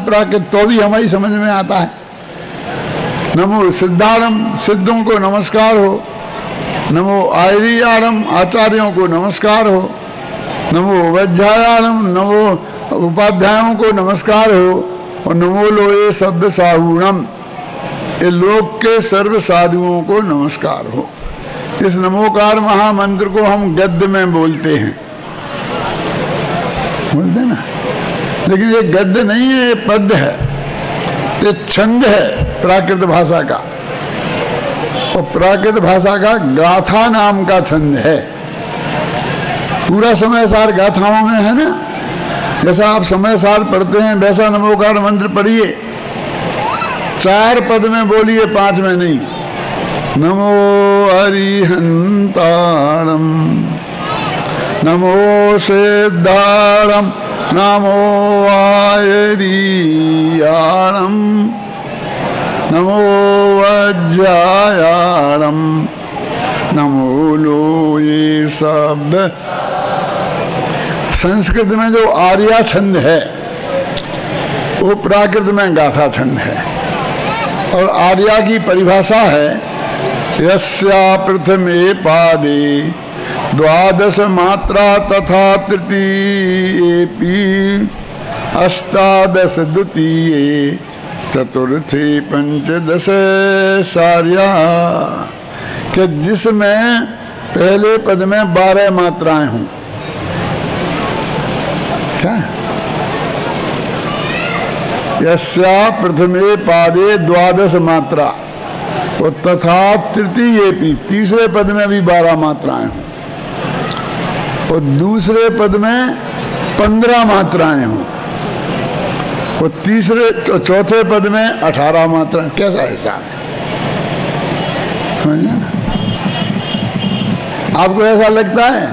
प्राकृत तो भी हमारी समझ में आता है। नमो सिद्धारम, सिद्धों को नमस्कार हो। नमो आर्यारम, आचार्यों को नमस्कार हो। नमो वज्रायारम, नमो उपाध्यायों को नमस्कार हो। और नमो लोए शब्द साहूणम, ये लोक के सर्व साधुओं को नमस्कार हो। इस नमोकार महामंत्र को हम गद्य में बोलते हैं, बोलते ना, लेकिन ये गद्य नहीं है, ये पद्य है, ये छंद है प्राकृत भाषा का। और प्राकृत भाषा का गाथा नाम का छंद है। पूरा समय सार गाथाओं में है ना, जैसा आप समय सार पढ़ते हैं वैसा नमोकार मंत्र पढ़िए। 4 पद में बोलिए, 5 में नहीं। नमो अरिहंतारम, नमो सिद्धारम, नमो आयरियारम, नमो वज्रायारम, नमो लोये शब्द। संस्कृत में जो आर्या छंद है वो प्राकृत में गाथा छंद है। और आर्या की परिभाषा है यस्या प्रथमे पादे 12 मात्रा तथा तृतीयेपि 18 द्वितीये चतुर्थी 15 सार्या, कि जिसमें पहले पद में 12 मात्राएं हों। क्या यस्या प्रथमे पादे 12 मात्रा, और तथा तृतीयेपि, तीसरे पद में भी 12 मात्राएं हों। और दूसरे पद में 15 मात्राएं हों। और तीसरे चौथे पद में 18 मात्राएं। कैसा हिसाब है, समझे ना? आपको ऐसा लगता है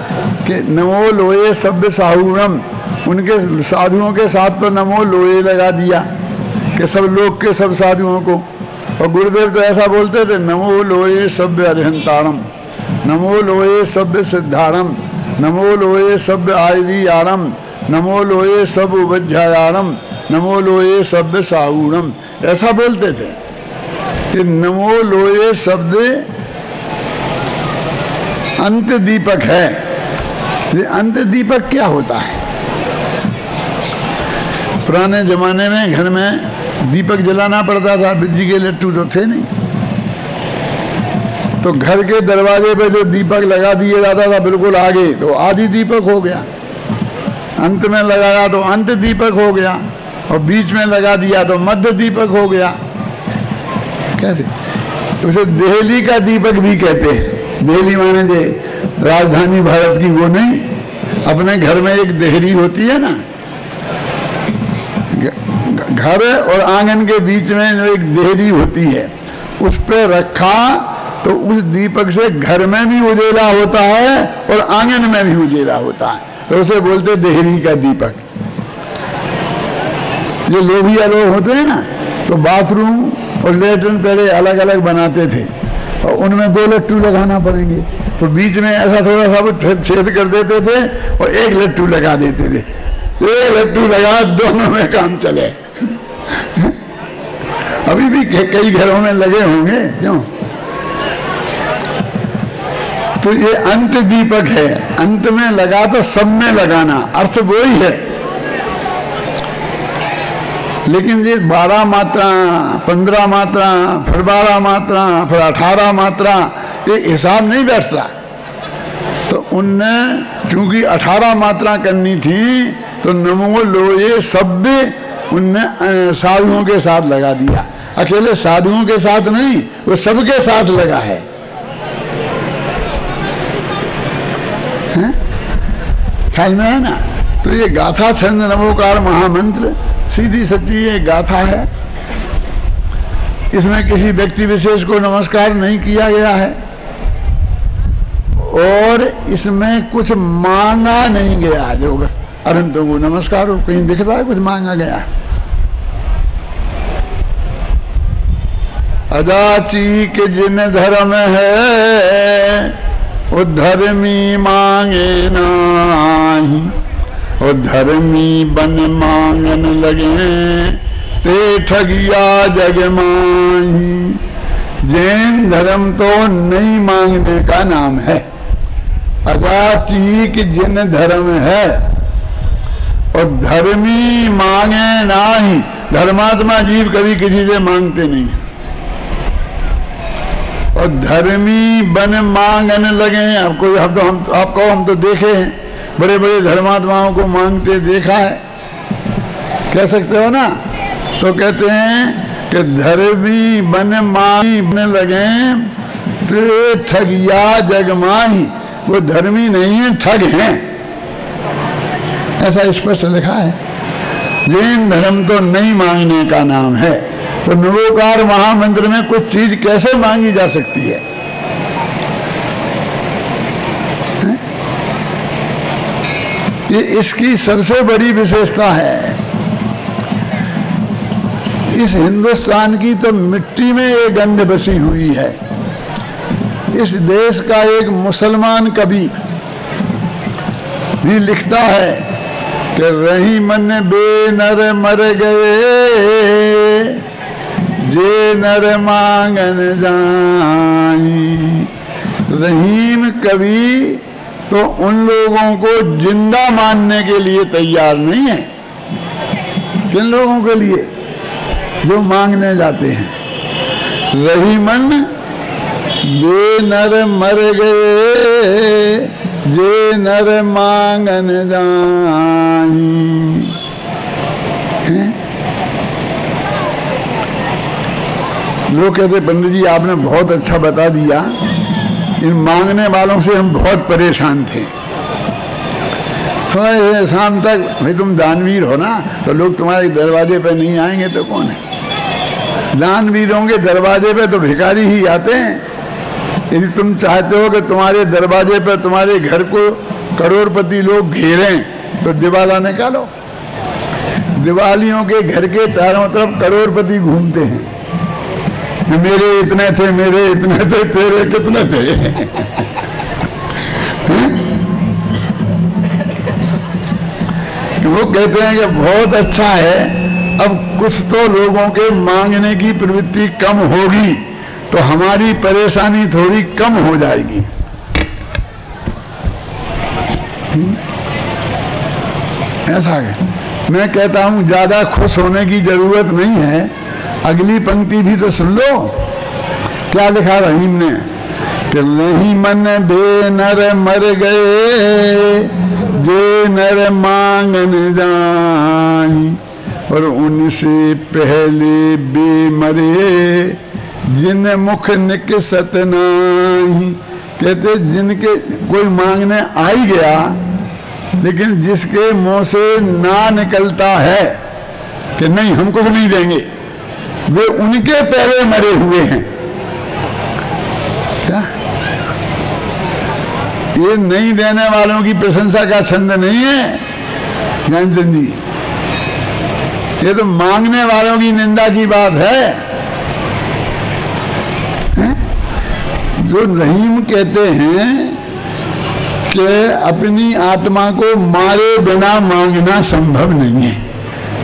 कि नमो लोये शब्द साहूणम, उनके साधुओं के साथ तो नमो लोये लगा दिया कि सब लोग के सब साधुओं को। और गुरुदेव तो ऐसा बोलते थे, नमो लोये शब्द अरिहंतारम, नमो लोये शब्द सिद्धारम, नमो लोये शब्द आयरियारम, नमो लोये शब्द वज्रायारम, नमो लोये शब्द साहूणम, ऐसा बोलते थे। कि नमो लोये शब्द अंत दीपक है। ये अंत दीपक क्या होता है? पुराने जमाने में घर में दीपक जलाना पड़ता था, बिजली के लट्टू तो थे नहीं, तो घर के दरवाजे पे जो दीपक लगा दिया जाता था बिल्कुल आगे, तो आदि दीपक हो गया। अंत में लगाया तो अंत दीपक हो गया, और बीच में लगा दिया तो मध्य दीपक हो गया। कैसे? उसे देहली का दीपक भी कहते हैं। देहली माने जे राजधानी भारत की वो नहीं, अपने घर में एक देहरी होती है ना, घर और आंगन के बीच में जो एक देहरी होती है, उस पे रखा तो उस दीपक से घर में भी उजेला होता है और आंगन में भी उजेला होता है, तो उसे बोलते देहरी का दीपक। ये लोभिया लोग होते हैं ना, तो बाथरूम और लेटरिन पहले अलग अलग बनाते थे, और उनमें 2 लट्टू लगाना पड़ेंगे, तो बीच में ऐसा थोड़ा सा छेद कर देते थे और 1 लट्टू लगा देते थे। 1 लट्टू लगा, दोनों में काम चले। अभी भी कई घरों में लगे होंगे, क्यों? तो ये अंत दीपक है। अंत में लगा तो सब में लगाना, अर्थ वो ही है। लेकिन ये 12 मात्रा, 15 मात्रा, फिर 12 मात्रा, फिर 18 मात्रा, ये हिसाब नहीं बैठता। तो उनने क्योंकि 18 मात्रा करनी थी, तो नमो लोये शब्द उनने साधुओं के साथ लगा दिया। अकेले साधुओं के साथ नहीं, वो सबके साथ लगा है। ख्याल में है ना? तो ये गाथा छंद नमोकार महामंत्र सीधी सच्ची ये गाथा है। इसमें किसी व्यक्ति विशेष को नमस्कार नहीं किया गया है, और इसमें कुछ मांगा नहीं गया है। जो अरंतों को नमस्कार हो, कहीं दिखता है कुछ मांगा गया है? अजाची के जिन धर्म है वो धर्मी मांगे नाही, और धर्मी बन मांगन लगे ठगिया जग माही। जैन धर्म तो नहीं मांगने का नाम है। अजाचीक जिन धर्म है और धर्मी मांगे नाही। धर्मात्मा जीव कभी किसी से मांगते नहीं और धर्मी बन मांगने लगे। आपको हम तो देखे हैं, बड़े बड़े धर्मात्माओं को मांगते देखा है, कह सकते हो ना। तो कहते हैं कि धर्मी बन मांगने लगे तो ठगिया जग माही। वो धर्मी नहीं है, ठग हैं, ऐसा स्पष्ट लिखा है। जैन धर्म तो नहीं मांगने का नाम है। तो नवोकार महामंत्र में कुछ चीज कैसे मांगी जा सकती है? ये इसकी सबसे बड़ी विशेषता है। इस हिंदुस्तान की तो मिट्टी में ये गंध बसी हुई है। इस देश का एक मुसलमान कवि भी लिखता है कि रही मन बेनर मर गए, जे नर मांगन जाई। रहीम कवि तो उन लोगों को जिंदा मानने के लिए तैयार नहीं है। किन लोगों के लिए? जो मांगने जाते हैं। रहीमन बेनर मर गए, जे नर मांगन जाई। लोग कहते पंडित जी आपने बहुत अच्छा बता दिया, इन मांगने वालों से हम बहुत परेशान थे। सुबह शाम तक भाई तुम दानवीर हो ना, तो लोग तुम्हारे दरवाजे पे नहीं आएंगे तो कौन है? दानवीरों के दरवाजे पे तो भिखारी ही आते हैं। यदि तुम चाहते हो कि तुम्हारे दरवाजे पे तुम्हारे घर को करोड़पति लोग घेरें तो दिवाला निकालो। दिवालियों के घर के चारों तरफ करोड़पति घूमते हैं। मेरे इतने थे, मेरे इतने थे, तेरे कितने थे? वो कहते हैं कि बहुत अच्छा है, अब कुछ तो लोगों के मांगने की प्रवृत्ति कम होगी तो हमारी परेशानी थोड़ी कम हो जाएगी। ऐसा है। मैं कहता हूं ज्यादा खुश होने की जरूरत नहीं है। अगली पंक्ति भी तो सुन लो, क्या लिखा रहीम ने कि नहीं मन बेनर मर गए, जे नर मांगन जाई। और उनसे पहले बेमरे, जिन मुख निकसत नाही। कहते जिनके कोई मांगने आ ही गया लेकिन जिसके मुंह से ना निकलता है कि नहीं हम कुछ नहीं देंगे, वे उनके पहले मरे हुए हैं। क्या ये नहीं देने वालों की प्रशंसा का छंद नहीं है ज्ञानचंद जी? ये तो मांगने वालों की निंदा की बात है। जो रहीम कहते हैं कि अपनी आत्मा को मारे बिना मांगना संभव नहीं है।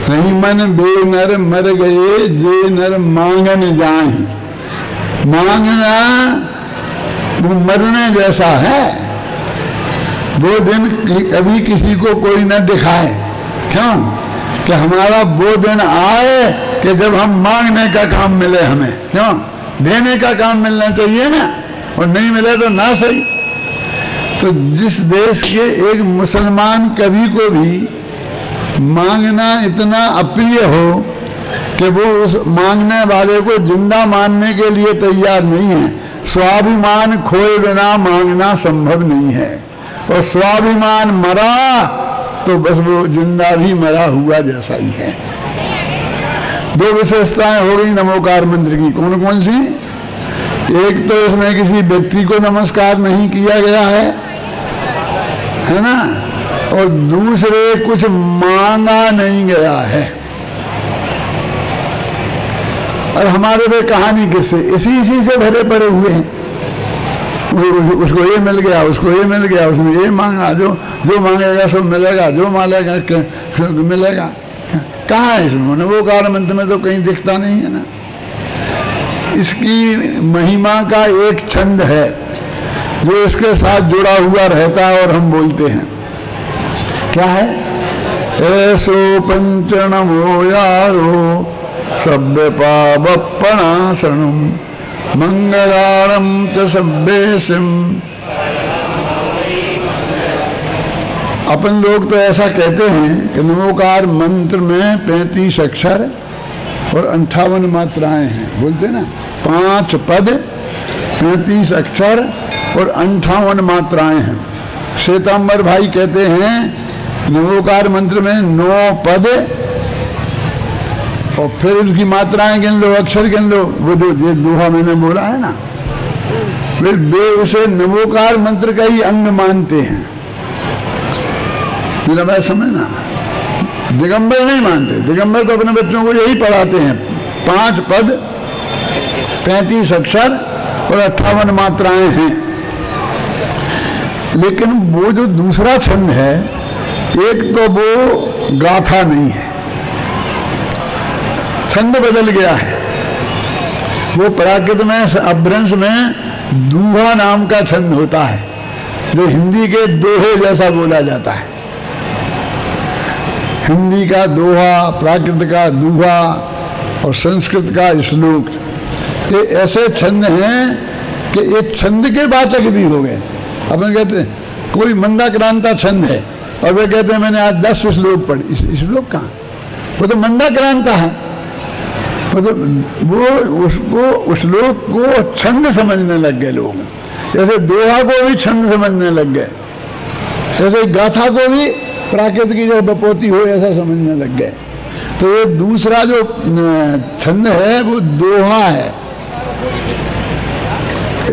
रहीमन बेनर मर गए, जे नर मांगन जाए। मांगना वो मरने जैसा है। वो दिन कभी किसी को कोई न दिखाए। क्यों? कि हमारा वो दिन आए कि जब हम मांगने का काम मिले हमें। क्यों? देने का काम मिलना चाहिए ना, और नहीं मिले तो ना सही। तो जिस देश के एक मुसलमान कवि को भी मांगना इतना अप्रिय हो कि वो उस मांगने वाले को जिंदा मानने के लिए तैयार नहीं है। स्वाभिमान खोए बिना मांगना संभव नहीं है, और स्वाभिमान मरा तो बस वो जिंदा भी मरा हुआ जैसा ही है। दो विशेषताएं हो गई नमोकार मंत्र की। कौन कौन सी? एक तो इसमें किसी व्यक्ति को नमस्कार नहीं किया गया है ना, और दूसरे कुछ मांगा नहीं गया है। और हमारे पे कहानी किससे? इसी से भरे पड़े हुए हैं। उसको ये मिल गया, उसको ये मिल गया, उसने ये मांगा, जो मांगेगा सब मिलेगा, जो मांगेगा मिलेगा। कहाँ है इसमें? नमोकार मंत्र में तो कहीं दिखता नहीं है ना। इसकी महिमा का एक छंद है जो इसके साथ जुड़ा हुआ रहता है और हम बोलते हैं। क्या है? ऐसो पंच नमो यारो सभ्य पावपणासनम मंगलारम च सभ्येशम। अपन लोग तो ऐसा कहते हैं कि नमोकार मंत्र में 35 अक्षर और 58 मात्राएं हैं, बोलते ना। 5 पद, 35 अक्षर और 58 मात्राएं हैं। श्वेतांबर भाई कहते हैं नमोकार मंत्र में 9 पद और फिर उसकी मात्राएं गिन लो, अक्षर गिन लो। वो जो दोहा मैंने बोला है ना, फिर वे उसे नमोकार मंत्र का ही अंग मानते हैं। मेरा बात समझना, दिगंबर नहीं मानते। दिगंबर तो अपने बच्चों को यही पढ़ाते हैं, 5 पद, 35 अक्षर और 58 मात्राएं हैं। लेकिन वो जो दूसरा छंद है, एक तो वो गाथा नहीं है, छंद बदल गया है। वो प्राकृत में अपभ्रंश में दूहा नाम का छंद होता है, जो हिंदी के दोहे जैसा बोला जाता है। हिंदी का दोहा, प्राकृत का दूहा और संस्कृत का श्लोक, ये ऐसे छंद हैं कि एक छंद के वाचक भी हो गए। अपन कहते हैं कोई मंदाक्रांता छंद है और वे कहते हैं मैंने आज 10 श्लोक पढ़े। श्लोक कहाँ? वो तो मंदाक्रांता है। वो उसको, उस श्लोक को छंद समझने लग गए लोग। जैसे दोहा को भी छंद समझने लग गए, जैसे गाथा को भी प्राकृत की जो बपोती हो ऐसा समझने लग गए। तो ये दूसरा जो छंद है वो दोहा है।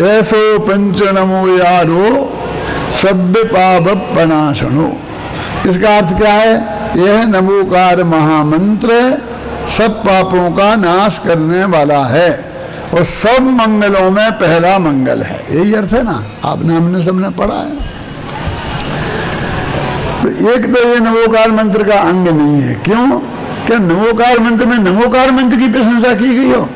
ऐसो पंच नमो यारो सभ्य पावपणासनो। इसका अर्थ क्या है? यह नमोकार महामंत्र सब पापों का नाश करने वाला है और सब मंगलों में पहला मंगल है। यही अर्थ है ना, आपने हमने सबने पढ़ा है। तो एक तो ये नमोकार मंत्र का अंग नहीं है। क्यों? क्या नमोकार मंत्र में नमोकार मंत्र की प्रशंसा की गई हो?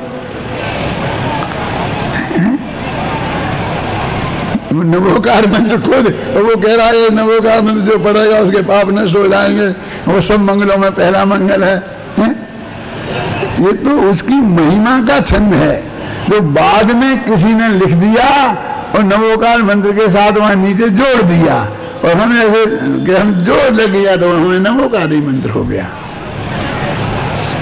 नमोकार मंत्र खुद, और वो कह रहा है नमोकार मंत्र जो पढ़ेगा उसके पाप नष्ट हो जाएंगे, वो सब मंगलों में पहला मंगल है। ये तो उसकी महिमा का छंद है जो बाद में किसी ने लिख दिया और नमोकार मंत्र के साथ वहां नीचे जोड़ दिया, और हमें ऐसे कि हम जोड़ लग गया तो हमें नमोकारी मंत्र हो गया।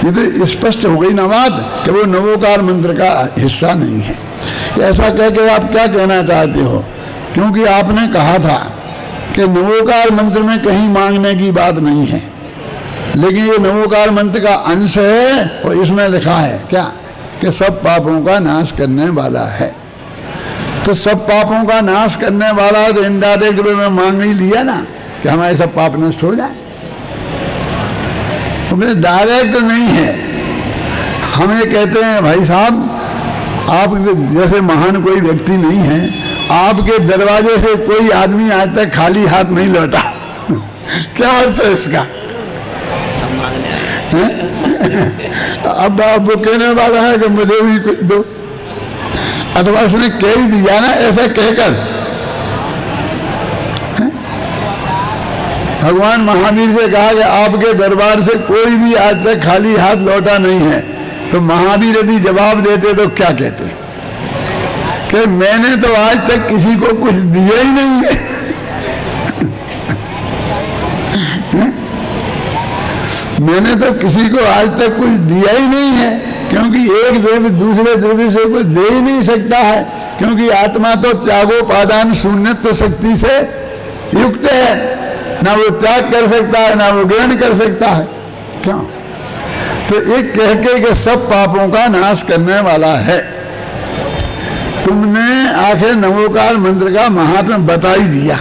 ये तो स्पष्ट हो गई ना बात कि वो नमोकार मंत्र का हिस्सा नहीं है। ऐसा कह के आप क्या कहना चाहते हो? क्योंकि आपने कहा था कि नमोकार मंत्र में कहीं मांगने की बात नहीं है, लेकिन ये नमोकार मंत्र का अंश है और इसमें लिखा है क्या कि सब पापों का नाश करने वाला है। तो सब पापों का नाश करने वाला तो इनडायरेक्ट वे में मांग ही लिया ना कि हमारे सब पाप नष्ट हो जाए। तो डायरेक्ट नहीं है। हमें कहते हैं भाई साहब, आप जैसे महान कोई व्यक्ति नहीं है, आपके दरवाजे से कोई आदमी आज तक खाली हाथ नहीं लौटा। क्या अर्थ है इसका? अब वो कहने वाला है कि मुझे भी कुछ दो, अथवा उसने कह ही दिया ना ऐसा कहकर। भगवान महावीर से कहा कि आपके दरबार से कोई भी आज तक खाली हाथ लौटा नहीं है। तो महावीर यदि जवाब देते तो क्या कहते कि मैंने तो आज तक किसी को कुछ दिया ही नहीं है। मैंने तो किसी को आज तक कुछ दिया ही नहीं है, क्योंकि एक द्रव्य दूसरे द्रव्य से कुछ दे ही नहीं सकता है, क्योंकि आत्मा तो त्यागोपादान शून्यत्व शक्ति से युक्त है। ना वो त्याग कर सकता है ना वो ग्रहण कर सकता है। क्यों? तो एक कह के सब पापों का नाश करने वाला है। तुमने आखिर नमोकार मंत्र का महात्म्य बता ही दिया।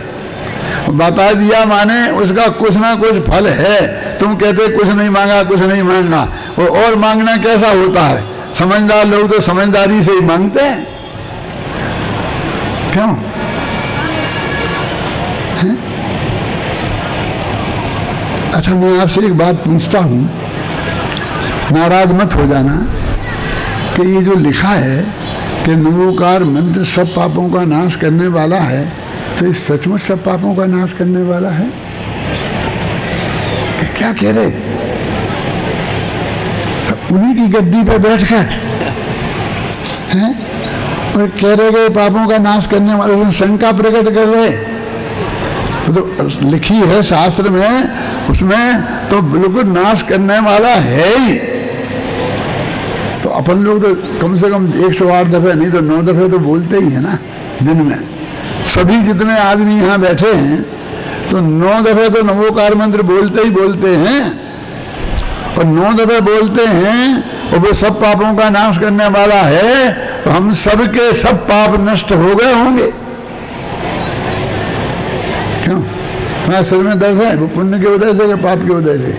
बता दिया माने उसका कुछ ना कुछ फल है। तुम कहते कुछ नहीं मांगा, कुछ नहीं मांगा। और मांगना कैसा होता है? समझदार लोग तो समझदारी से ही मांगते हैं। क्यों? अच्छा, मैं आपसे एक बात पूछता हूं नाराज मत हो जाना कि ये जो लिखा है कि नमोकार मंत्र सब पापों का नाश करने वाला है, तो इस सचमुच सब पापों का नाश करने वाला है? कि क्या कह रहे? सब उन्हीं की गद्दी पे बैठकर हैं और कह रहे गए पापों का नाश करने वाले, उसमें शंका प्रकट कर रहे। तो लिखी है शास्त्र में, उसमें तो बिल्कुल नाश करने वाला है ही। तो अपन लोग तो कम से कम 108 दफे नहीं तो 9 दफे तो बोलते ही है ना दिन में। सभी जितने आदमी यहाँ बैठे हैं तो 9 दफे तो नमोकार मंत्र बोलते ही बोलते हैं, और 9 दफे बोलते हैं और वो सब पापों का नाश करने वाला है, तो हम सबके सब पाप नष्ट हो गए होंगे। क्यों? हमारे सिर में दर्द है, वो पुण्य के उदय से, पाप के उदय से?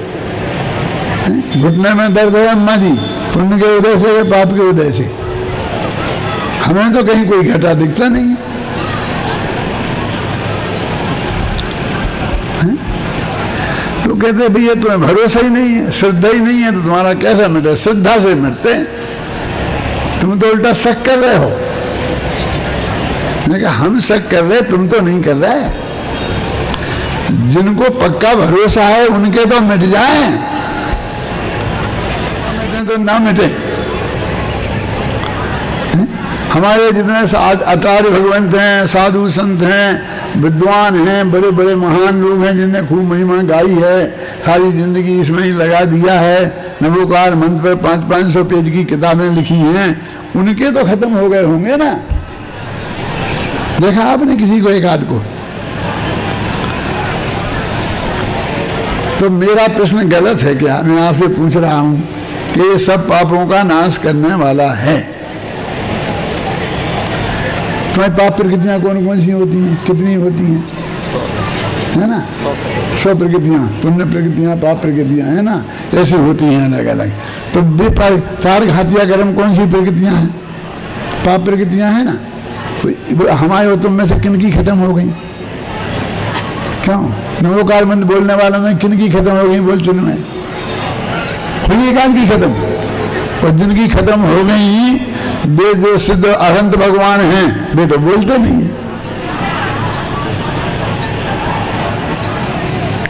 घुटने में दर्द है अम्मा जी, पुण्य के उदय से या पाप के उदय से? हमें तो कहीं कोई घटा दिखता नहीं है। तो कहते भैया तुम्हें भरोसा ही नहीं है, श्रद्धा ही नहीं है, तो तुम्हारा कैसा मिटे? श्रद्धा से मिटते हैं, तुम तो उल्टा शक कर रहे हो। मैंने कहा हम शक कर रहे, तुम तो नहीं कर रहे। जिनको पक्का भरोसा है उनके तो मिट जाए, तो ना मिटे। हमारे जितने आचार्य भगवंत हैं, साधु संत हैं, विद्वान हैं, बड़े बड़े महान लोग हैं जिनने खूब महिमा गाई है, सारी जिंदगी इसमें ही लगा दिया है, नमोकार मंत्र पर 500 पेज की किताबें लिखी हैं, उनके तो खत्म हो गए होंगे ना। देखा आपने किसी को, एक आध को? तो मेरा प्रश्न गलत है क्या? मैं आपसे पूछ रहा हूं कि ये सब पापों का नाश करने वाला है। तुम्हारी पाप प्रकृतियां कौन कौन सी होती हैं? कितनी होती हैं? है ना? 100 प्रकृतियां, पुण्य प्रकृतियां, पाप प्रकृतियां, है ना? ऐसी होती हैं अलग अलग। तो चार घातिया कर्म कौन सी प्रकृतियां हैं? पाप प्रकृतियां, है ना? तो हमारे और तुम में से किन की खत्म हो गई? क्यों? नमोकार मंत्र बोलने वालों में किन की खत्म हो गई? बोल चुनो है, कोई एक आध की खत्म। और जिनकी खत्म हो गई, वे जो सिद्ध अनंत भगवान हैं, वे तो बोलते नहीं है।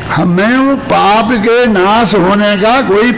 हमें वो पाप के नाश होने का कोई